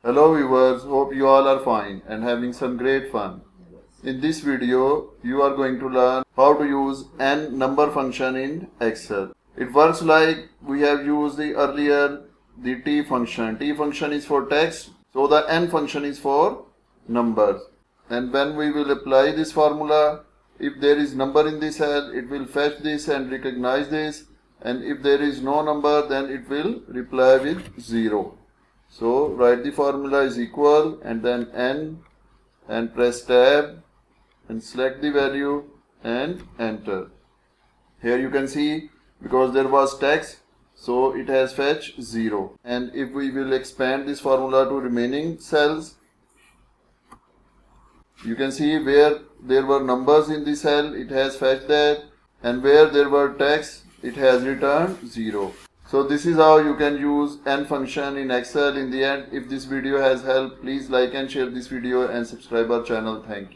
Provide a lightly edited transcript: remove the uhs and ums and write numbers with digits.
Hello viewers, hope you all are fine and having some great fun. In this video, you are going to learn how to use n number function in Excel. It works like we have used the t function. T function is for text, so the n function is for numbers. And when we will apply this formula, if there is number in this cell, it will fetch this and recognize this. And if there is no number, then it will reply with 0. So write the formula is equal and then n and press tab and select the value and enter. Here you can see because there was text, so it has fetched 0. And if we will expand this formula to remaining cells, you can see where there were numbers in the cell, it has fetched that, and where there were text, it has returned 0. So this is how you can use n function in Excel. In the end, if this video has helped, please like and share this video and subscribe our channel. Thank you.